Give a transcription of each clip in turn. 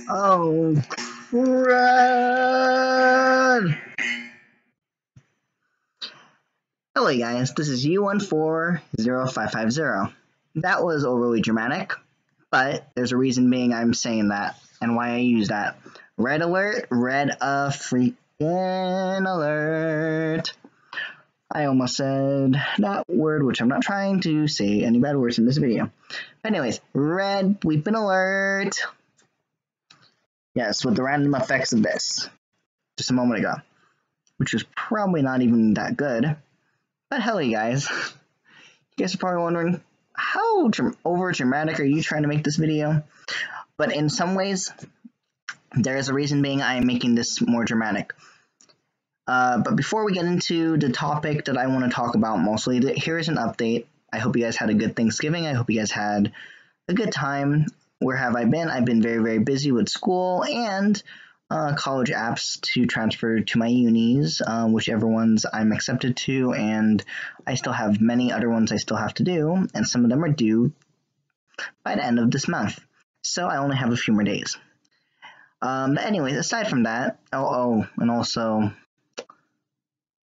Oh, run! Hello guys, this is U14050. That was overly dramatic, but there's a reason being I'm saying that and why I use that. Red alert, red a freaking alert. I almost said that word, which I'm not trying to say any bad words in this video. But anyways, red bleeping alert. Yes, with the random effects of this, just a moment ago, which was probably not even that good. But hello, you guys. You guys are probably wondering, how over dramatic are you trying to make this video? But in some ways, there is a reason being I am making this more dramatic. But before we get into the topic that I want to talk about mostly, here is an update. I hope you guys had a good Thanksgiving. I hope you guys had a good time. Where have I been? I've been very, very busy with school and college apps to transfer to my unis, whichever ones I'm accepted to, and I still have many other ones I still have to do, and some of them are due by the end of this month. So I only have a few more days. But anyways, aside from that, and also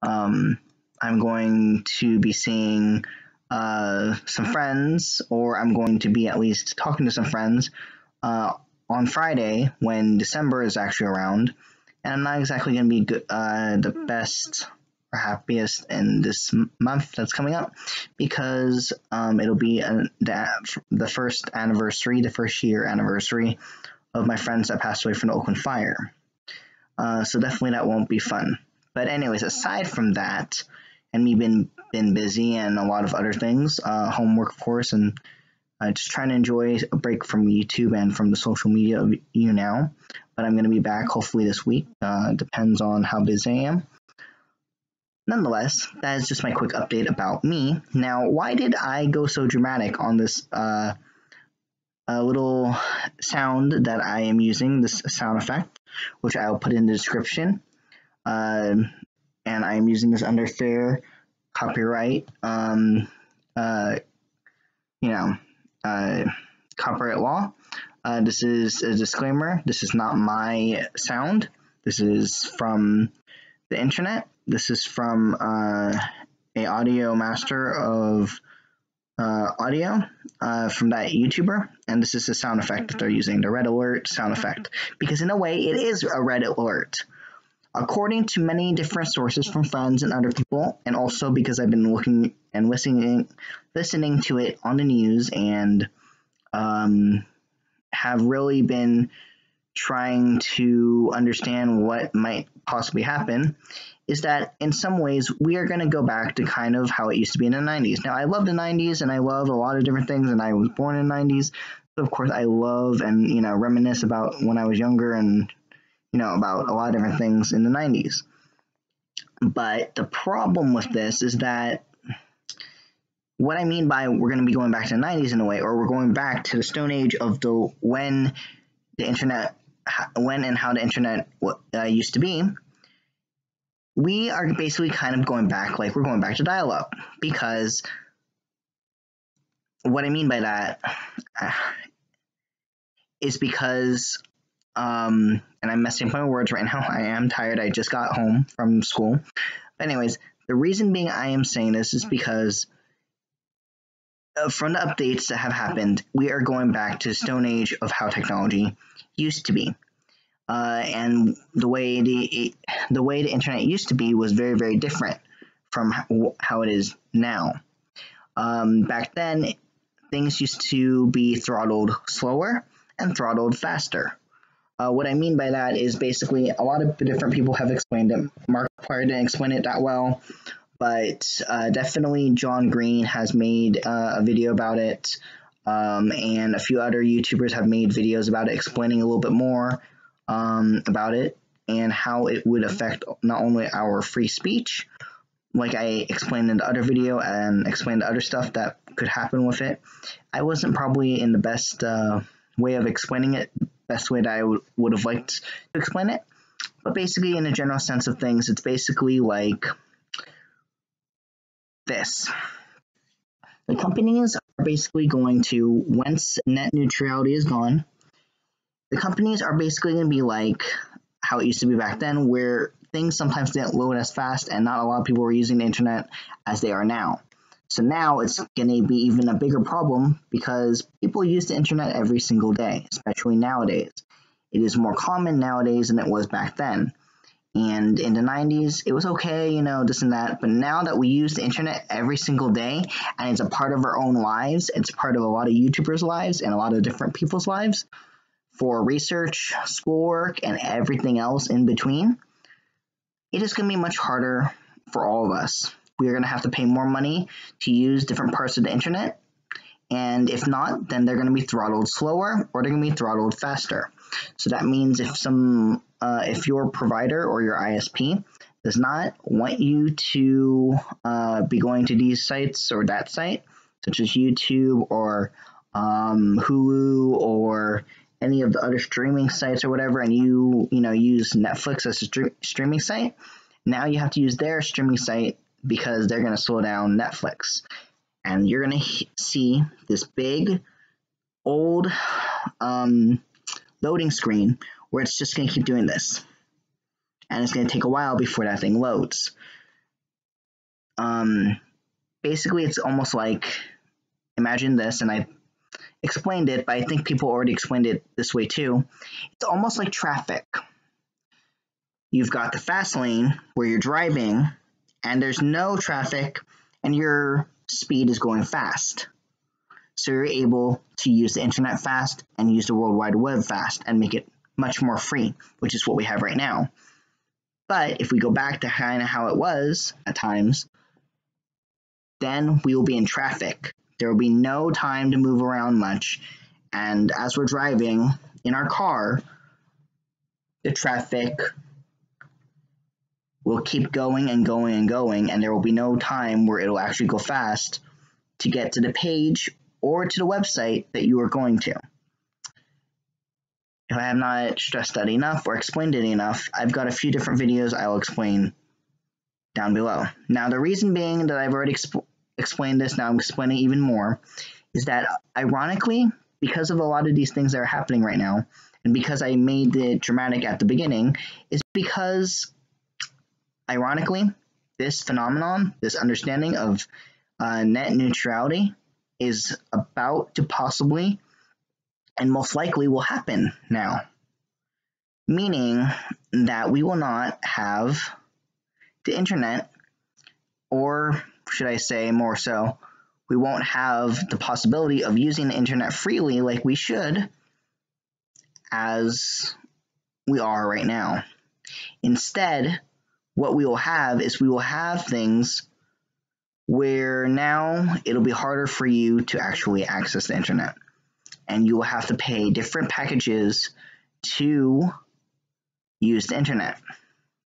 I'm going to be seeing some friends, or I'm going to be at least talking to some friends on Friday when December is actually around, and I'm not exactly going to be the best or happiest in this month that's coming up, because it'll be the first year anniversary of my friends that passed away from the Oakland fire. So definitely that won't be fun. But anyways, aside from that, and me been busy and a lot of other things, homework of course, and just trying to enjoy a break from YouTube and from the social media of YouNow. But I'm going to be back hopefully this week. Depends on how busy I am. Nonetheless, that is just my quick update about me. Now, why did I go so dramatic on this little sound that I am using, this sound effect, which I will put in the description. And I'm using this under fair copyright, copyright law. This is a disclaimer. This is not my sound. This is from the internet. This is from a audio master of audio from that YouTuber, and this is the sound effect that they're using, the red alert sound effect, because in a way it is a red alert. According to many different sources from friends and other people, and also because I've been looking and listening to it on the news, and have really been trying to understand what might possibly happen, is that in some ways we are going to go back to kind of how it used to be in the 90s. Now, I love the 90s, and I love a lot of different things, and I was born in the 90s, so of course I love and reminisce about when I was younger, and about a lot of different things in the 90s. But the problem with this is that what I mean by we're going to be going back to the 90s in a way, or we're going back to the Stone Age of when and how the internet used to be, we are basically kind of going back, like we're going back to dial-up, because what I mean by that is because and I'm messing up my words right now. I am tired. I just got home from school. But anyways, the reason being I am saying this is because from the updates that have happened, we are going back to the Stone Age of how technology used to be. And the way the internet used to be was very, very different from how it is now. Back then, things used to be throttled slower and throttled faster. What I mean by that is basically a lot of different people have explained it. Markiplier didn't explain it that well, but definitely John Green has made a video about it, and a few other YouTubers have made videos about it, explaining a little bit more about it and how it would affect not only our free speech, like I explained in the other video, and explained the other stuff that could happen with it. I wasn't probably in the best way of explaining it, best way that I would have liked to explain it, but basically in a general sense of things, it's basically like this. The companies are basically going to, once net neutrality is gone, the companies are basically going to be like how it used to be back then, where things sometimes didn't load as fast and not a lot of people were using the internet as they are now. So now it's going to be even a bigger problem because people use the internet every single day, especially nowadays. It is more common nowadays than it was back then. And in the 90s, it was okay, you know, this and that. But now that we use the internet every single day and it's a part of our own lives, it's part of a lot of YouTubers' lives and a lot of different people's lives for research, schoolwork, and everything else in between, it is going to be much harder for all of us. We are going to have to pay more money to use different parts of the internet. And if not, then they're going to be throttled slower or they're going to be throttled faster. So that means if your provider or your ISP does not want you to be going to these sites or that site, such as YouTube or Hulu or any of the other streaming sites or whatever, and you use Netflix as a streaming site, now you have to use their streaming site because they're going to slow down Netflix. And you're going to see this big, old loading screen where it's just going to keep doing this. And it's going to take a while before that thing loads. Basically, it's almost like, imagine this, and I explained it, but I think people already explained it this way too. It's almost like traffic. You've got the fast lane where you're driving, and there's no traffic, and your speed is going fast. So you're able to use the internet fast and use the World Wide Web fast and make it much more free, which is what we have right now. But if we go back to kind of how it was at times, then we will be in traffic. There will be no time to move around much. And as we're driving in our car, the traffic will keep going and going and going, and there will be no time where it'll actually go fast to get to the page or to the website that you are going to. If I have not stressed that enough or explained it enough, I've got a few different videos I will explain down below. Now, the reason being that I've already explained this, now I'm explaining even more, is that ironically, because of a lot of these things that are happening right now, and because I made it dramatic at the beginning, is because, ironically, this phenomenon, this understanding of net neutrality is about to possibly and most likely will happen now. Meaning that we will not have the internet, or should I say more so, we won't have the possibility of using the internet freely like we should as we are right now. Instead, what we will have is we will have things where now it'll be harder for you to actually access the internet. And you will have to pay different packages to use the internet.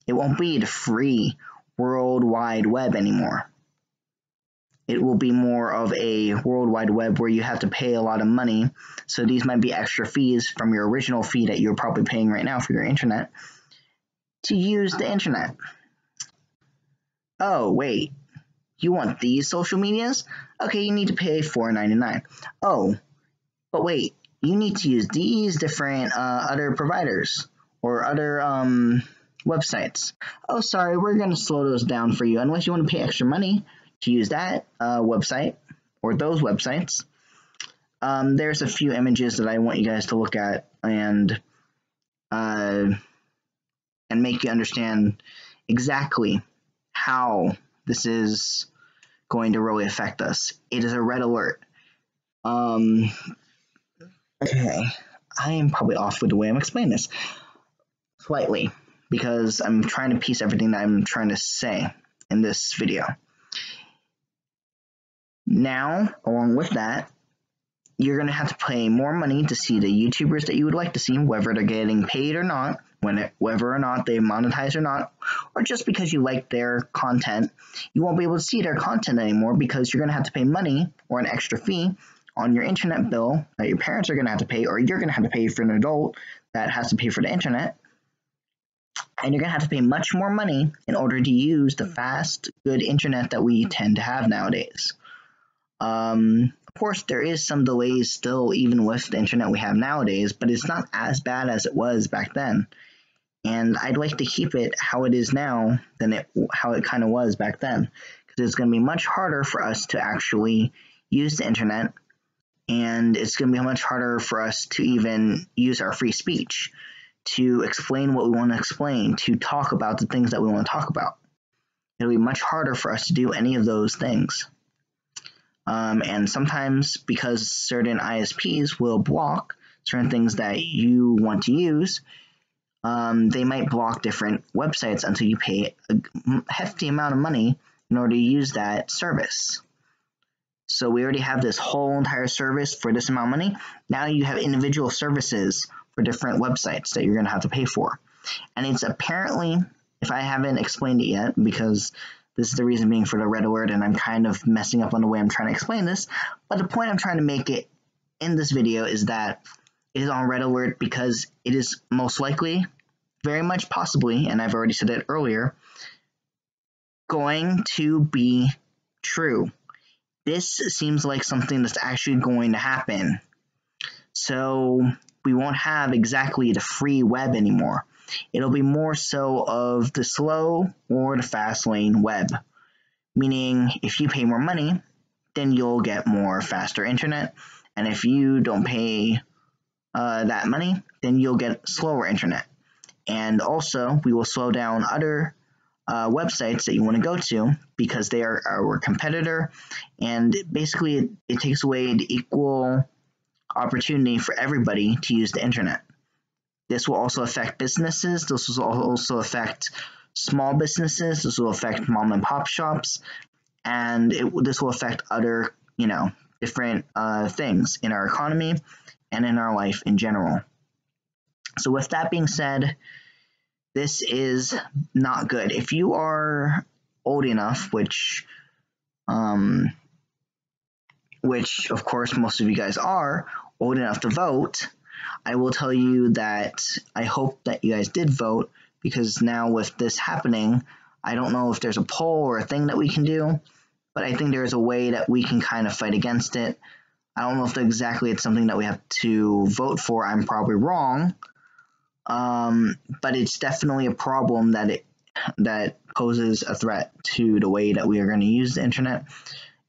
It won't be the free World Wide Web anymore. It will be more of a World Wide Web where you have to pay a lot of money. So these might be extra fees from your original fee that you're probably paying right now for your internet to use the internet. Oh, wait. You want these social medias? Okay, you need to pay $4.99. Oh, but wait, you need to use these different other providers or other websites. Oh, sorry, we're going to slow those down for you unless you want to pay extra money to use that website or those websites. There's a few images that I want you guys to look at and make you understand exactly how this is going to really affect us. It is a red alert. Okay, I am probably off with the way I'm explaining this slightly because I'm trying to piece everything that I'm trying to say in this video. Now, along with that, you're going to have to pay more money to see the YouTubers that you would like to see, whether they're getting paid or not, whether or not they monetize or not, or just because you like their content. You won't be able to see their content anymore because you're going to have to pay money or an extra fee on your internet bill that your parents are going to have to pay, or you're going to have to pay for an adult that has to pay for the internet. And you're going to have to pay much more money in order to use the fast, good internet that we tend to have nowadays. Of course, there is some delays still, even with the internet we have nowadays, but it's not as bad as it was back then. And I'd like to keep it how it is now than how it kind of was back then, because it's going to be much harder for us to actually use the internet, and it's going to be much harder for us to even use our free speech to explain what we want to explain, to talk about the things that we want to talk about. It'll be much harder for us to do any of those things. And sometimes, because certain ISPs will block certain things that you want to use, they might block different websites until you pay a hefty amount of money in order to use that service. So we already have this whole entire service for this amount of money. Now you have individual services for different websites that you're going to have to pay for. And it's apparently, if I haven't explained it yet, because this is the reason being for the red alert, and I'm kind of messing up on the way I'm trying to explain this, but the point I'm trying to make it in this video is that it is on red alert because it is most likely, very much possibly, and I've already said it earlier, going to be true. This seems like something that's actually going to happen. So we won't have exactly the free web anymore. It'll be more so of the slow or the fast lane web. Meaning, if you pay more money, then you'll get more faster internet. And if you don't pay that money, then you'll get slower internet. And also, we will slow down other websites that you want to go to because they are our competitor. And basically, it takes away the equal opportunity for everybody to use the internet. This will also affect businesses. This will also affect small businesses. This will affect mom and pop shops, and this will affect other, different things in our economy and in our life in general. So with that being said, this is not good. If you are old enough, which of course most of you guys are old enough to vote, I will tell you that I hope that you guys did vote, because now with this happening, I don't know if there's a poll or a thing that we can do, but I think there's a way that we can kind of fight against it. I don't know if exactly it's something that we have to vote for. I'm probably wrong, but it's definitely a problem that poses a threat to the way that we are going to use the internet.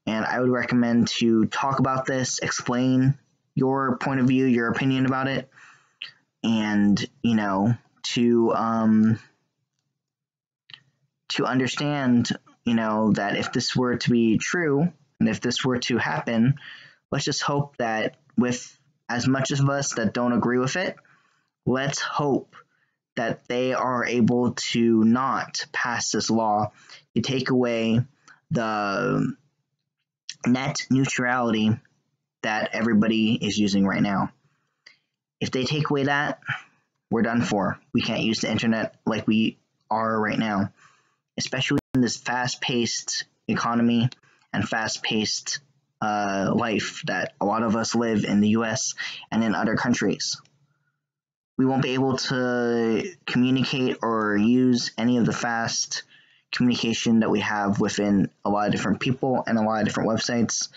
And I would recommend to talk about this, explain your point of view, your opinion about it, and to understand that if this were to be true and if this were to happen, let's just hope that with as much of us that don't agree with it, let's hope that they are able to not pass this law to take away the net neutrality that everybody is using right now. If they take away that, we're done for. We can't use the internet like we are right now, especially in this fast-paced economy and fast-paced life that a lot of us live in the US and in other countries. We won't be able to communicate or use any of the fast communication that we have within a lot of different people and a lot of different websites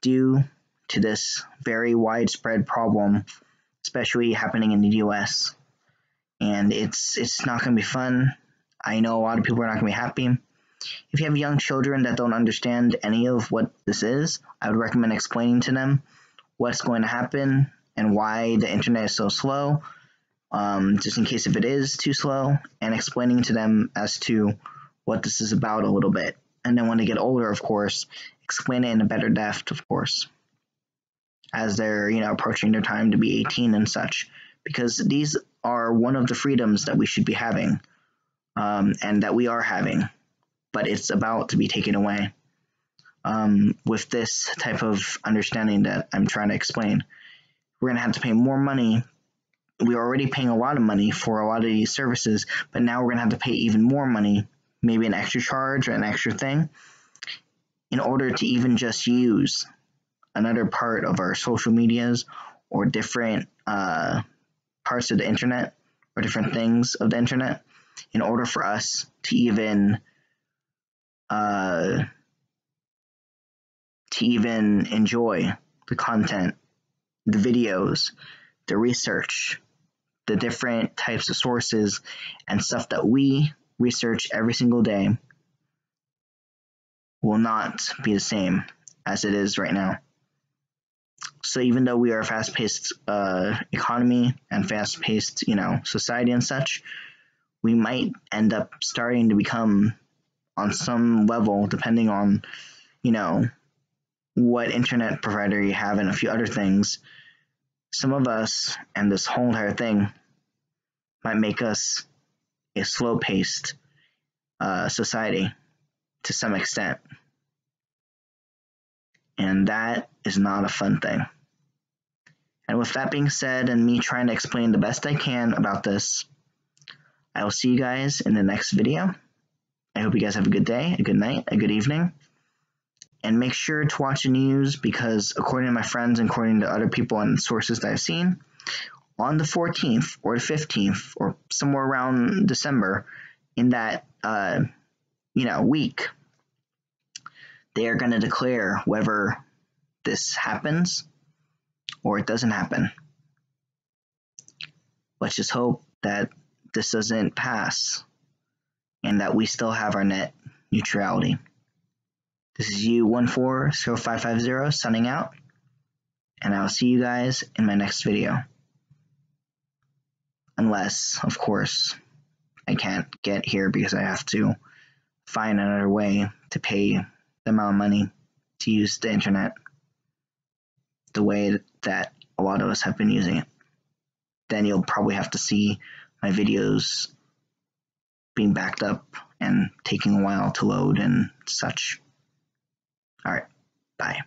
due to this very widespread problem, especially happening in the US. And it's not going to be fun. I know a lot of people are not going to be happy. If you have young children that don't understand any of what this is, I would recommend explaining to them what's going to happen and why the internet is so slow, just in case if it is too slow, and explaining to them as to what this is about a little bit. And then when they get older, of course, explain it in a better depth, of course, as they're approaching their time to be 18 and such, because these are one of the freedoms that we should be having, and that we are having, but it's about to be taken away. With this type of understanding that I'm trying to explain, we're going to have to pay more money. We're already paying a lot of money for a lot of these services, but now we're going to have to pay even more money, maybe an extra charge or an extra thing, in order to even just use another part of our social medias or different parts of the internet or different things of the internet, in order for us to even to even enjoy the content, the videos, the research, the different types of sources and stuff that we research every single day will not be the same as it is right now. So even though we are a fast-paced economy and fast-paced, society and such, we might end up starting to become, on some level, depending on, what internet provider you have and a few other things, some of us and this whole entire thing might make us a slow-paced society to some extent. And that is not a fun thing. And with that being said, and me trying to explain the best I can about this, I will see you guys in the next video. I hope you guys have a good day, a good night, a good evening. And make sure to watch the news because according to my friends and according to other people and sources that I've seen, on the 14th or the 15th or somewhere around December in that, week, they are going to declare whether this happens or it doesn't happen. Let's just hope that this doesn't pass and that we still have our net neutrality. This is you140550 signing out, and I'll see you guys in my next video. Unless, of course, I can't get here because I have to find another way to pay the amount of money to use the internet the way that a lot of us have been using it. Then you'll probably have to see my videos being backed up and taking a while to load and such. All right, bye.